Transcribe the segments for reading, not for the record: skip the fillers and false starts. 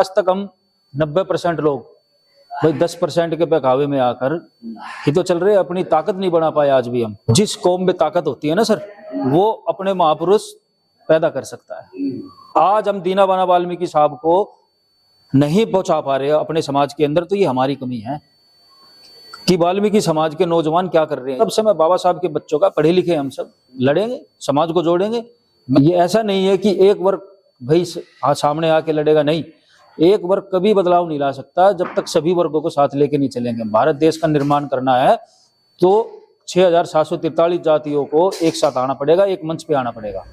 आज तक हम 90% लोग भाई 10% के बहकावे में आकर ही तो चल रहे, अपनी ताकत नहीं बना पाए। आज भी हम जिस कौम में ताकत होती है ना सर, वो अपने महापुरुष पैदा कर सकता है। आज हम दीना बाना वाल्मीकि साहब को नहीं पहुंचा पा रहे अपने समाज के अंदर, तो ये हमारी कमी है कि वाल्मीकि समाज के नौजवान क्या कर रहे हैं। तब समय बाबा साहब के बच्चों का, पढ़े लिखे हम सब लड़ेंगे, समाज को जोड़ेंगे। ये ऐसा नहीं है कि एक वर्ग भाई सामने आके लड़ेगा, नहीं। एक वर्ग कभी बदलाव नहीं ला सकता जब तक सभी वर्गों को साथ लेके नहीं चलेंगे। भारत देश का निर्माण करना है तो 6743 जातियों को एक साथ आना पड़ेगा, एक मंच पे आना पड़ेगा।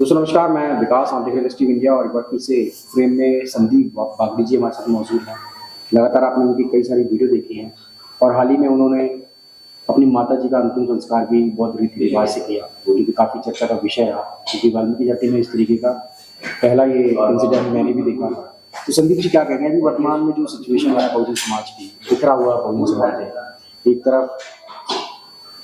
दोस्तों नमस्कार, मैं विकास, आप देख रहे हैं टीवी इंडिया और एक बार फिर से फ्रेम में संदीप बागड़ी जी हमारे साथ मौजूद हैं। लगातार आपने उनकी कई सारी वीडियो देखी हैं और हाल ही में उन्होंने अपनी माता जी का अंतिम संस्कार भी बहुत रीति रिवाज से किया, जो कि काफ़ी चर्चा का विषय रहा, क्योंकि वाल्मीकि जाति में इस तरीके का पहला ये इंसिडेंट मैंने भी देखा। तो संदीप जी क्या कहेंगे अभी वर्तमान में जो सिचुएशन है बहुजन समाज की, बिखरा हुआ बहुजन समाज है। एक तरफ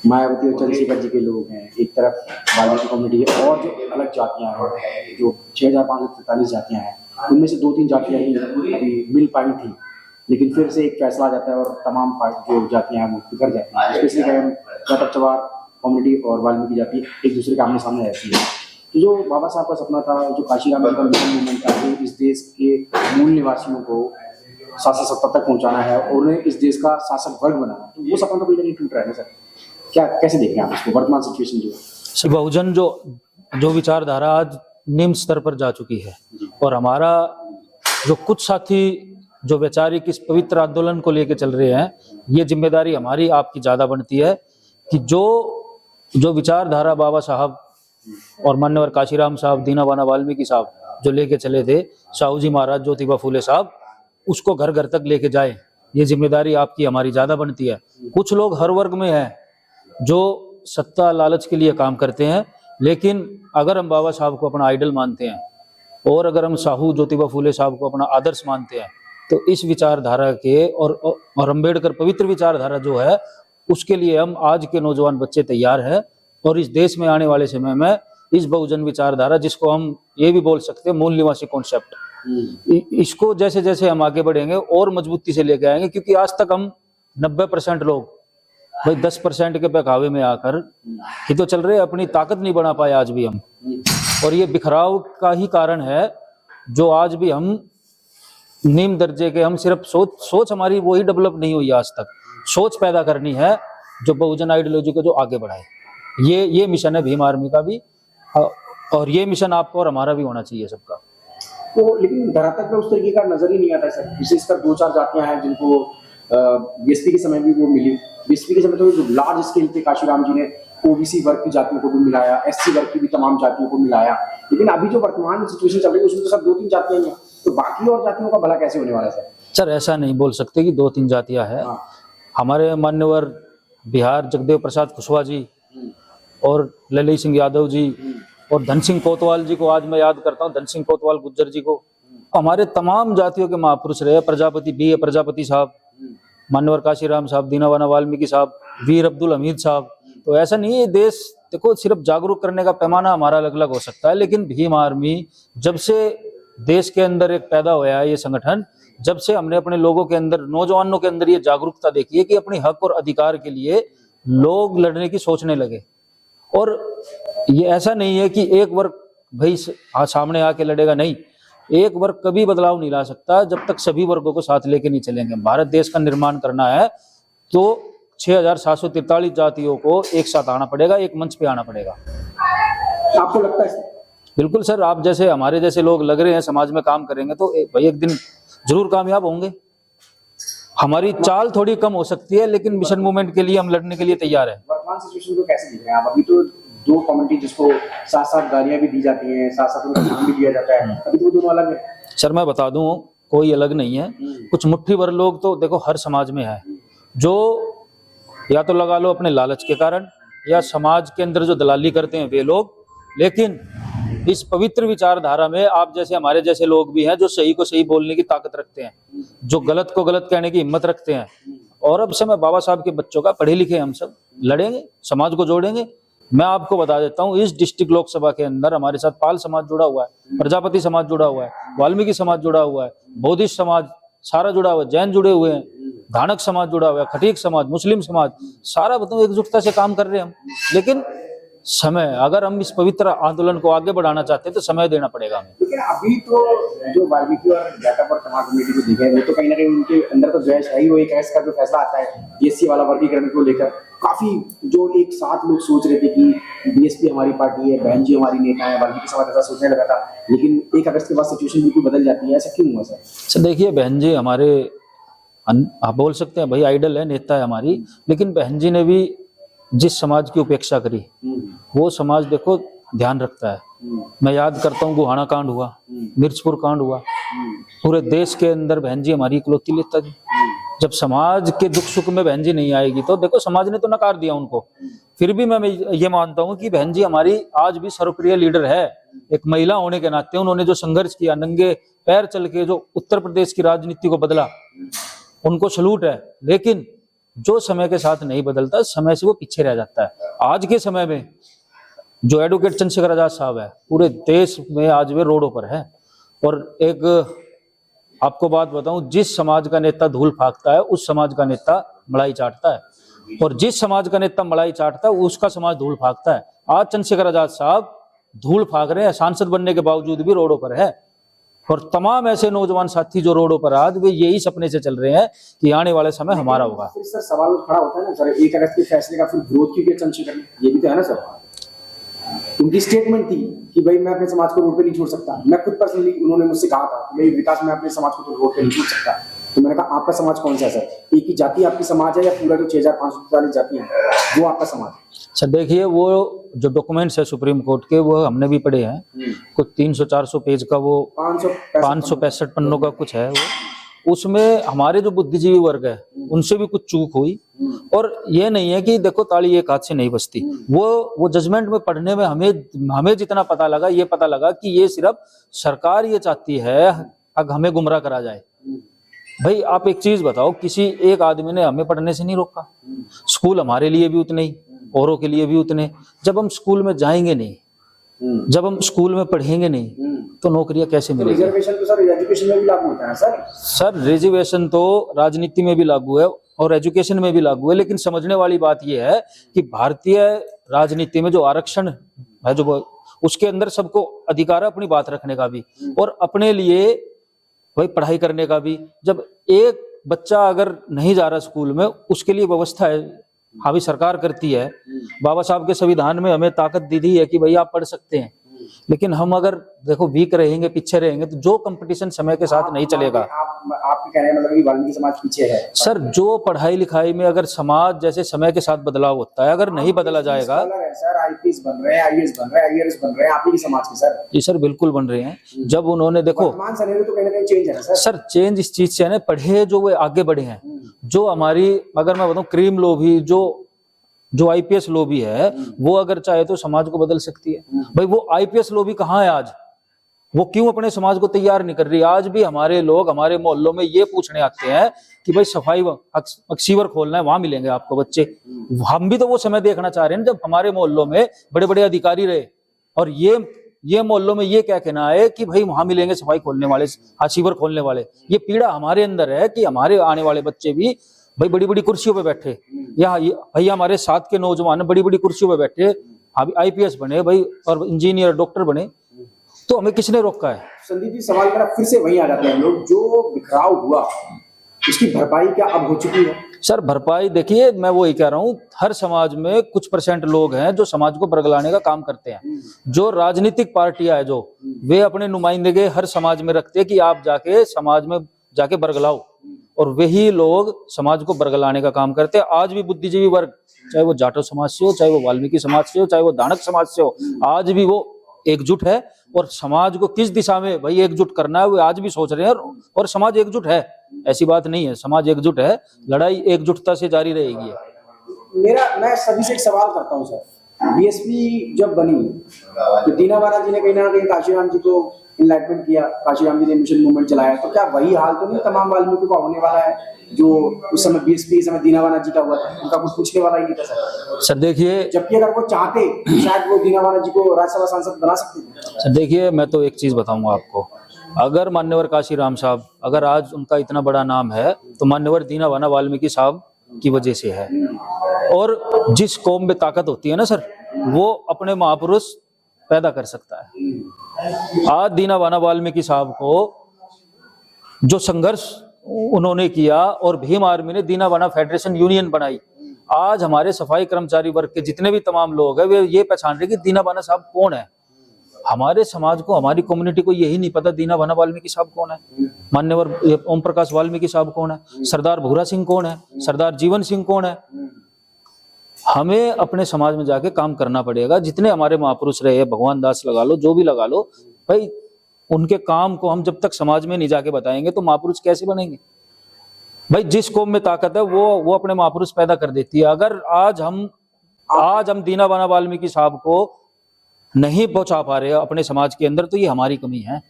मायावती और चंद्रशेखर जी के लोग हैं, एक तरफ वाल्मीकि कम्युनिटी है, और जो अलग जातियां हैं, जो 6543 जातियां हैं, उनमें से 2-3 जातियां ही अभी मिल पाई थी, लेकिन फिर से एक फैसला आ जाता है और तमाम जो जातियां हैं वो बिखर जाती हैं। स्पेशली जाटव चवार कम्युनिटी और वाल्मीकि जाति एक दूसरे के आमने सामने रहती है। तो जो बाबा साहब का सपना था, जो काशीराम जी का मिशन मूवमेंट था, जो इस देश के मूल निवासियों को शासन सत्ता तक पहुँचाना है और उन्हें इस देश का शासक वर्ग बनाना है, तो वो सपना तो कोई नहीं टूट रहा है ना सर। क्या कैसे देख रहे हैं आप इसको, वर्तमान सिचुएशन जो बहुजन जो विचारधारा आज निम्न स्तर पर जा चुकी है, और हमारा जो कुछ साथी जो वैचारिक इस पवित्र आंदोलन को लेकर चल रहे हैं, ये जिम्मेदारी हमारी आपकी ज्यादा बनती है कि जो विचारधारा बाबा साहब और मान्यवर काशीराम साहब, दीना बाना वाल्मीकि साहब जो लेके चले थे, साहू जी महाराज, ज्योतिबा फूले साहब, उसको घर घर तक लेके जाए। ये जिम्मेदारी आपकी हमारी ज्यादा बनती है। कुछ लोग हर वर्ग में हैं जो सत्ता लालच के लिए काम करते हैं, लेकिन अगर हम बाबा साहब को अपना आइडल मानते हैं और अगर हम साहू ज्योतिबा फूले साहब को अपना आदर्श मानते हैं, तो इस विचारधारा के और अम्बेडकर पवित्र विचारधारा जो है, उसके लिए हम आज के नौजवान बच्चे तैयार हैं। और इस देश में आने वाले समय में इस बहुजन विचारधारा, जिसको हम ये भी बोल सकते हैं मूल निवासी कॉन्सेप्ट, इसको जैसे जैसे हम आगे बढ़ेंगे और मजबूती से लेके आएंगे। क्योंकि आज तक हम 90% लोग भाई 10% के बहकावे में आकर ही तो चल रहे, अपनी ताकत नहीं बना पाए आज भी हम। और ये बिखराव का ही कारण है जो आज भी हम निम्न दर्जे के, हम सिर्फ सोच हमारी वही डेवलप नहीं हुई आज तक। सोच पैदा करनी है जो बहुजन आइडियोलॉजी को जो आगे बढ़ाए। ये मिशन है भीम आर्मी का भी, और ये मिशन आपका और हमारा भी होना चाहिए सबका। तो लेकिन धरातल पर उस तरीके का नजर ही नहीं आता सर। विशेषकर 2-4 जातियां हैं जिनको बीएसपी के समय भी वो मिली। बीएसपी के समय तो लार्ज स्केल पे काशीराम जी ने ओबीसी वर्ग की जातियों को भी मिलाया, एससी वर्ग की भी तमाम जातियों को मिलाया। लेकिन अभी जो वर्तमान सिचुएशन चल रही है उसमें तो सब 2-3 जातियां ही हैं, तो बाकी और जातियों का भला कैसे होने वाला है सर? ऐसा नहीं बोल सकते कि 2-3 जातियां हैं। हमारे मान्यवर बिहार जगदेव प्रसाद कुशवाहा जी और ललित सिंह यादव जी और धन सिंह कोतवाल जी को आज मैं याद करता हूँ, धन सिंह कोतवाल गुज्जर जी को, हमारे तमाम जातियों के महापुरुष रहे। प्रजापति B.A. प्रजापति साहब, मान्यवर काशीराम साहब, दीना बाना वाल्मीकि साहब, वीर अब्दुल हमीद साहब। तो ऐसा नहीं है, देश देखो सिर्फ जागरूक करने का पैमाना हमारा अलग अलग हो सकता है, लेकिन भीम आर्मी जब से देश के अंदर एक पैदा हुआ है, ये संगठन, जब से हमने अपने लोगों के अंदर, नौजवानों के अंदर ये जागरूकता देखी है कि अपने हक और अधिकार के लिए लोग लड़ने की सोचने लगे। और ये ऐसा नहीं है कि एक वर्ग भाई सामने आके लड़ेगा, नहीं। एक वर्ग कभी बदलाव नहीं ला सकता जब तक सभी वर्गों को साथ लेके नहीं चलेंगे। भारत देश का निर्माण करना है तो 6743 जातियों को एक साथ आना पड़ेगा, एक मंच पे आना पड़ेगा। आपको लगता है? बिल्कुल सर, आप जैसे हमारे जैसे लोग लग रहे हैं, समाज में काम करेंगे तो भाई एक दिन जरूर कामयाब होंगे। हमारी चाल थोड़ी कम हो सकती है, लेकिन मिशन मूवमेंट के लिए हम लड़ने के लिए तैयार है। वर्तमान सिचुएशन को कैसे देख रहे हैं आप? अभी तो 2 कम्युनिटी जिसको साथ-साथ गालियां भी दी जाती हैं, साथ-साथ उनका नाम भी दिया जाता है, अभी तो वो दोनों अलग है। सर मैं बता दूं, कोई अलग नहीं है। कुछ मुट्ठी भर लोग तो देखो हर समाज में है, जो या तो लगा लो अपने लालच के कारण, या समाज के अंदर जो दलाली करते हैं वे लोग। लेकिन इस पवित्र विचारधारा में आप जैसे हमारे जैसे लोग भी हैं, जो सही को सही बोलने की ताकत रखते हैं, जो गलत को गलत कहने की हिम्मत रखते हैं। और अब समय बाबा साहब के बच्चों का, पढ़े लिखे हम सब लड़ेंगे, समाज को जोड़ेंगे। मैं आपको बता देता हूँ, इस डिस्ट्रिक्ट लोकसभा के अंदर हमारे साथ पाल समाज जुड़ा हुआ है, प्रजापति समाज जुड़ा हुआ है, वाल्मीकि समाज जुड़ा हुआ है, बौद्धिस्ट समाज सारा जुड़ा हुआ है, जैन जुड़े हुए हैं, धानक समाज जुड़ा हुआ है, खटीक समाज, मुस्लिम समाज, सारा बताओ एकजुटता से काम कर रहे हैं हम। लेकिन समय, अगर हम इस पवित्र आंदोलन को आगे बढ़ाना चाहते हैं तो समय देना पड़ेगा हमें। लेकिन अभी तो जो वाल्मीकि और जाटा पर तमाम कमेटी को देखा है, वो तो कहीं ना कहीं उनके अंदर तो द्वेष है ही। वो एक ऐसा जो फैसला आता है बीएससी वाला वर्गीकरण को लेकर, काफी जो एक साथ लोग सोच रहे थे कि बीएसपी हमारी पार्टी है, बहन जी हमारी नेता है, वाल्मीकि समाज ऐसा सोचने लगा था, लेकिन 1 अगस्त के बाद सिचुएशन बिल्कुल बदल जाती है। ऐसा क्यों हुआ सर? सर देखिए, बहन जी हमारे, आप बोल सकते हैं भाई आइडल है, नेता है हमारी, लेकिन बहन जी ने भी जिस समाज की उपेक्षा करी, वो समाज देखो ध्यान रखता है। मैं याद करता हूँ, गुहाना कांड हुआ, मिर्चपुर कांड हुआ, पूरे देश के अंदर बहन जी हमारी इकलौती नेता थी। जब समाज के दुख सुख में बहन जी नहीं आएगी तो देखो समाज ने तो नकार दिया उनको। फिर भी मैं ये मानता हूँ कि बहन जी हमारी आज भी सर्वप्रिय लीडर है। एक महिला होने के नाते उन्होंने जो संघर्ष किया, नंगे पैर चल के जो उत्तर प्रदेश की राजनीति को बदला, उनको सलूट है। लेकिन जो समय के साथ नहीं बदलता, समय से वो पीछे रह जाता है। आज के समय में जो एडवोकेट चंद्रशेखर आजाद साहब है, पूरे देश में आज वे रोडों पर है। और एक आपको बात बताऊं, जिस समाज का नेता धूल फाकता है उस समाज का नेता मलाई चाटता है, और जिस समाज का नेता मलाई चाटता है उसका समाज धूल फाकता है। आज चंद्रशेखर आजाद साहब धूल फाक रहे हैं, सांसद बनने के बावजूद भी रोडों पर है। और तमाम ऐसे नौजवान साथी जो रोडों पर आज वे यही सपने से चल रहे हैं कि आने वाले समय हमारा होगा। फिर सर सवाल खड़ा होता है ना सर, 1 अगस्त के फैसले का फिर विरोध क्यों किया चंद्रशेखर ने? ये भी तो है ना सर। उनकी स्टेटमेंट थी कि भाई मैं अपने समाज को रोड पे नहीं छोड़ सकता। मैं खुद पर्सनली, उन्होंने मुझसे कहा था कि भाई विकास, मैं अपने समाज को तो रोड पे नहीं छोड़ सकता। तो मैंने कहा आपका समाज कौन सा है सर? एक ही जाति आपकी समाज है या पूरा जो 6540 जाति है वो आपका समाज है? सर देखिए, वो जो डॉक्यूमेंट्स है सुप्रीम कोर्ट के, वो हमने भी पढ़े हैं। कुछ 300-400 पेज का, वो 565 पन्नों का कुछ है वो। उसमें हमारे जो बुद्धिजीवी वर्ग है उनसे भी कुछ चूक हुई। और ये नहीं है कि देखो ताली एक हाथ से नहीं बजती। वो जजमेंट में पढ़ने में हमें जितना पता लगा, ये पता लगा कि ये सिर्फ सरकार ये चाहती है अगर हमें गुमराह करा जाए। भाई आप एक चीज बताओ, किसी एक आदमी ने हमें पढ़ने से नहीं रोका। स्कूल हमारे लिए भी उतने ही, औरों के लिए भी उतने। जब हम स्कूल में जाएंगे नहीं, जब हम स्कूल में पढ़ेंगे नहीं, तो नौकरियां कैसे मिलेगी? रिजर्वेशन तो सर एजुकेशन में भी लागू होता है सर। सर रिजर्वेशन तो राजनीति में भी लागू है और एजुकेशन में भी लागू है। लेकिन समझने वाली बात यह है कि भारतीय राजनीति में जो आरक्षण है, जो उसके अंदर सबको अधिकार है अपनी बात रखने का भी, और अपने लिए भाई पढ़ाई करने का भी। जब एक बच्चा अगर नहीं जा रहा स्कूल में, उसके लिए व्यवस्था है, हावी सरकार करती है। बाबा साहब के संविधान में हमें ताकत दी दी है कि भाई आप पढ़ सकते हैं। लेकिन हम अगर देखो वीक रहेंगे, पीछे रहेंगे, तो जो कंपटीशन समय के साथ नहीं चलेगा। आपके कहने का मतलब कि वाल्मीकि समाज पीछे है सर। जो पढ़ाई लिखाई में अगर समाज जैसे समय के साथ बदलाव होता है, अगर नहीं बदला जाएगा। सर आईपीएस बन रहे हैं, आईएएस बन रहे हैं, आईआरएस बन रहे हैं, आप ही समाज के सर। जी सर, बिल्कुल बन रहे हैं। जब उन्होंने देखो वर्तमान सिनेरियो तो कहीं ना कहीं चेंज है ना सर। चेंज इस चीज से है ना, पढ़े जो वे आगे बढ़े हैं। जो हमारी, अगर मैं बताऊं, क्रीम लोभी जो आईपीएस लोभी है, वो अगर चाहे तो समाज को बदल सकती है। भाई वो आईपीएस लोभी कहाँ है आज? वो क्यों अपने समाज को तैयार नहीं कर रही? आज भी हमारे लोग हमारे मोहल्लों में ये पूछने आते हैं कि भाई सफाई अक्सीवर खोलना है, वहां मिलेंगे आपको बच्चे। हम भी तो वो समय देखना चाह रहे हैं जब हमारे मोहल्लों में बड़े बड़े अधिकारी रहे, और ये मोहल्लों में ये क्या कहना है कि भाई वहां मिलेंगे सफाई खोलने वाले, अक्सीवर खोलने वाले। ये पीड़ा हमारे अंदर है कि हमारे आने वाले बच्चे भी भाई बड़ी बड़ी कुर्सियों पे बैठे, या भैया हमारे साथ के नौजवान बड़ी बड़ी कुर्सियों पे बैठे, आईपीएस बने भाई, और इंजीनियर डॉक्टर बने। तो हमें किसने रोका है? संदीप जी, सवाल मेरा फिर से वहीं आ जाते हैं लोग, जो बिखराव हुआ उसकी भरपाई क्या अब हो चुकी है? सर भरपाई देखिए, मैं वही कह रहा हूँ, हर समाज में कुछ % लोग हैं जो समाज को बरगलाने का काम करते हैं। जो राजनीतिक पार्टियां है, जो वे अपने नुमाइंदे हर समाज में रखते हैं कि आप जाके समाज में जाके बरगलाओ, और वही लोग समाज को बरगलाने का काम करते हैं। आज भी बुद्धिजीवी वर्ग, चाहे वो जाटो समाज से हो, चाहे वो वाल्मीकि समाज से हो, चाहे वो दानक समाज से हो, आज भी वो एकजुट है। और समाज को किस दिशा में भाई एकजुट करना है, वो आज भी सोच रहे हैं। और समाज एकजुट है, ऐसी बात नहीं है, समाज एकजुट है। लड़ाई एकजुटता से जारी रहेगी। मैं सभी से एक सवाल करता हूँ सर, बीएसपी जब बनी तो दीना बाला जी ने कहीं ना कहीं काशीराम जी को इनलाइटमेंट किया, काशीराम जी ने मिशन मूवमेंट चलाया, तो क्या वही हाल तो नहीं तमाम वाल्मीकि का होने वाला है जो उस समय बीएसपी समय दीना बाला जी का हुआ था? उनका कुछ पूछने वाला ही नहीं था सर। सर देखिए, जबकि अगर वो चाहते तो शायद वो दीना बाला जी को राज्यसभा सांसद बना सकते थे। सर देखिए, मैं तो एक चीज बताऊंगा आपको, अगर मान्यवर काशीराम साहब, अगर आज उनका इतना बड़ा नाम है तो मान्यवर दीना बाला वाल्मीकि साहब की वजह से है। और जिस कौम में ताकत होती है ना सर, वो अपने महापुरुष पैदा कर सकता है। आज दीना बाला वाल्मीकि साहब को जो संघर्ष उन्होंने किया और भीम आर्मी ने दीना बाला फेडरेशन यूनियन बनाई, आज हमारे सफाई कर्मचारी वर्ग के जितने भी तमाम लोग हैं वे ये पहचान रहे कि दीना बाला साहब कौन है। हमारे समाज को, हमारी कम्युनिटी को यही नहीं पता दीना बाला वाल्मीकि साहब कौन है, मान्यवर ओम प्रकाश वाल्मीकि साहब कौन है, सरदार भूरा सिंह कौन है, सरदार जीवन सिंह कौन है। हमें अपने समाज में जाके काम करना पड़ेगा। जितने हमारे महापुरुष रहे, भगवान दास लगा लो, जो भी लगा लो भाई, उनके काम को हम जब तक समाज में नहीं जाके बताएंगे तो महापुरुष कैसे बनेंगे भाई? जिस कौम में ताकत है वो अपने महापुरुष पैदा कर देती है। अगर आज हम दीना बाला वाल्मीकि साहब को नहीं पहुंचा पा रहे अपने समाज के अंदर, तो ये हमारी कमी है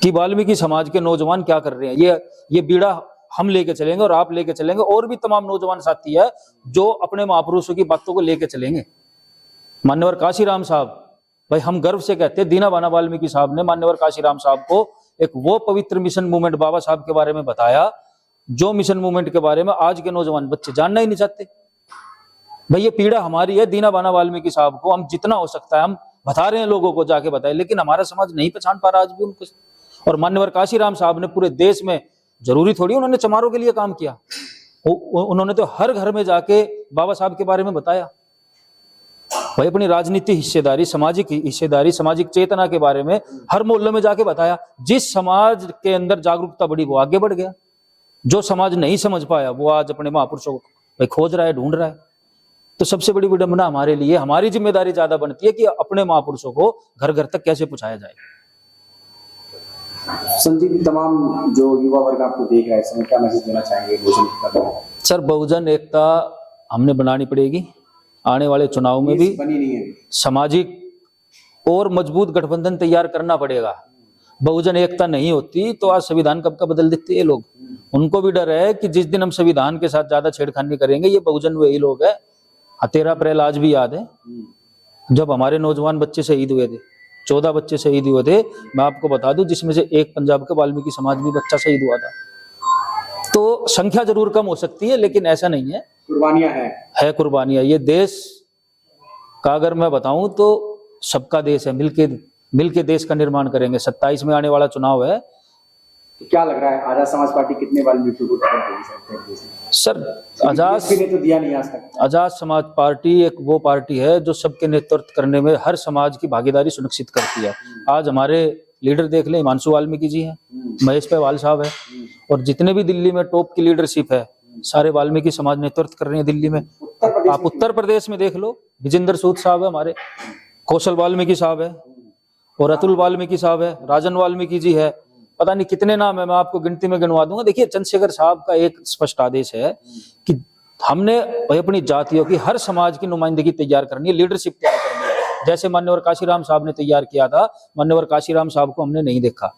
कि वाल्मीकि समाज के नौजवान क्या कर रहे हैं। ये बीड़ा हम लेके चलेंगे और आप लेके चलेंगे, और भी तमाम नौजवान साथी है जो अपने महापुरुषों की बातों को लेके चलेंगे। मान्यवर काशीराम साहब, भाई हम गर्व से कहते हैं दीना बाला वाल्मीकि साहब ने मान्यवर काशीराम साहब को एक वो पवित्र मिशन मूवमेंट बाबा साहब के बारे में बताया, जो मिशन मूवमेंट के बारे में आज के नौजवान बच्चे जानना ही नहीं चाहते। भाई ये पीड़ा हमारी है, दीना बाला वाल्मीकि साहब को हम जितना हो सकता है हम बता रहे हैं, लोगों को जाके बताए, लेकिन हमारा समाज नहीं पहचान पा रहा आज भी उनको। और मान्यवर काशीराम साहब ने पूरे देश में, जरूरी थोड़ी उन्होंने चमारों के लिए काम किया, उन्होंने तो हर घर में जाके बाबा साहब के बारे में बताया। भाई अपनी राजनीतिक हिस्सेदारी, सामाजिक हिस्सेदारी, सामाजिक चेतना के बारे में हर मोहल्ले में जाके बताया। जिस समाज के अंदर जागरूकता बढ़ी वो आगे बढ़ गया, जो समाज नहीं समझ पाया वो आज अपने महापुरुषों को भाई खोज रहा है, ढूंढ रहा है। तो सबसे बड़ी विडंबना हमारे लिए, हमारी जिम्मेदारी ज्यादा बनती है कि अपने महापुरुषों को घर घर तक कैसे पहुंचाया जाए। संदीप, तमाम जो युवा वर्ग आपको देख रहा है, इसमें क्या मैसेज देना चाहेंगे बहुजन एकता को? सर बहुजन एकता हमने बनानी पड़ेगी। आने वाले चुनाव में भी बनी नहीं है, सामाजिक और मजबूत गठबंधन तैयार करना पड़ेगा। बहुजन एकता नहीं होती तो आज संविधान कब का बदल देते हैं लोग। उनको भी डर है कि जिस दिन हम संविधान के साथ ज्यादा छेड़खानी करेंगे, ये बहुजन वही लोग है। 13 अप्रैल आज भी याद है जब हमारे नौजवान बच्चे शहीद हुए थे, 14 बच्चे शहीद हुए थे। मैं आपको बता दूं जिसमें से एक पंजाब के वाल्मीकि समाज भी बच्चा शहीद हुआ था। तो संख्या जरूर कम हो सकती है, लेकिन ऐसा नहीं है, कुर्बानियां है कुर्बानियां। ये देश का अगर मैं बताऊं तो सबका देश है, मिलके देश का निर्माण करेंगे। 27 में आने वाला चुनाव है। तो क्या लग रहा है आजाद समाज पार्टी कितने वाल्मीकि को टिकट देगी सर? आजाद ने तो दिया नहीं आज तक। आजाद समाज पार्टी एक वो पार्टी है जो सबके नेतृत्व करने में हर समाज की भागीदारी सुनिश्चित करती है। आज हमारे लीडर देख लें, हिमांशु वाल्मीकि जी हैं, महेश पेवाल साहब है, और जितने भी दिल्ली में टॉप की लीडरशिप है सारे वाल्मीकि समाज नेतृत्व कर रहे हैं दिल्ली में। आप उत्तर प्रदेश में देख लो, विजेंद्र सूद साहब है हमारे, कौशल वाल्मीकि साहब है, और अतुल वाल्मीकि साहब है, राजन वाल्मीकि जी है, पता नहीं कितने नाम है, मैं आपको गिनती में गिनवा दूंगा। देखिए चंद्रशेखर साहब का एक स्पष्ट आदेश है कि हमने अपनी जातियों की, हर समाज की नुमाइंदगी तैयार करनी है, लीडरशिप तैयार करनी है। जैसे मान्यवर काशीराम साहब ने तैयार किया था, मान्यवर काशीराम साहब को हमने नहीं देखा,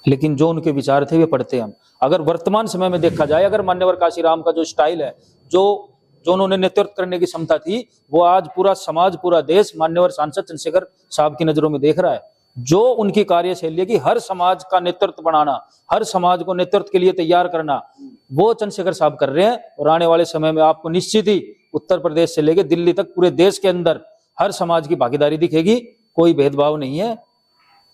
लेकिन जो उनके विचार थे वे पढ़ते हम। अगर वर्तमान समय में देखा जाए, अगर मान्यवर काशीराम का जो स्टाइल है, जो उन्होंने नेतृत्व करने की क्षमता थी, वो आज पूरा समाज, पूरा देश मान्यवर सांसद चंद्रशेखर साहब की नजरों में देख रहा है। जो उनकी कार्यशैली है कि हर समाज का नेतृत्व बनाना, हर समाज को नेतृत्व के लिए तैयार करना, वो चंद्रशेखर साहब कर रहे हैं। और आने वाले समय में आपको निश्चित ही उत्तर प्रदेश से लेकर दिल्ली तक पूरे देश के अंदर हर समाज की भागीदारी दिखेगी। कोई भेदभाव नहीं है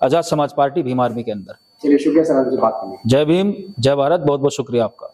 आजाद समाज पार्टी भीम आर्मी के अंदर। चलिए, शुक्रिया सर, आपसे बात करने। जय भीम, जय भारत, बहुत बहुत शुक्रिया आपका।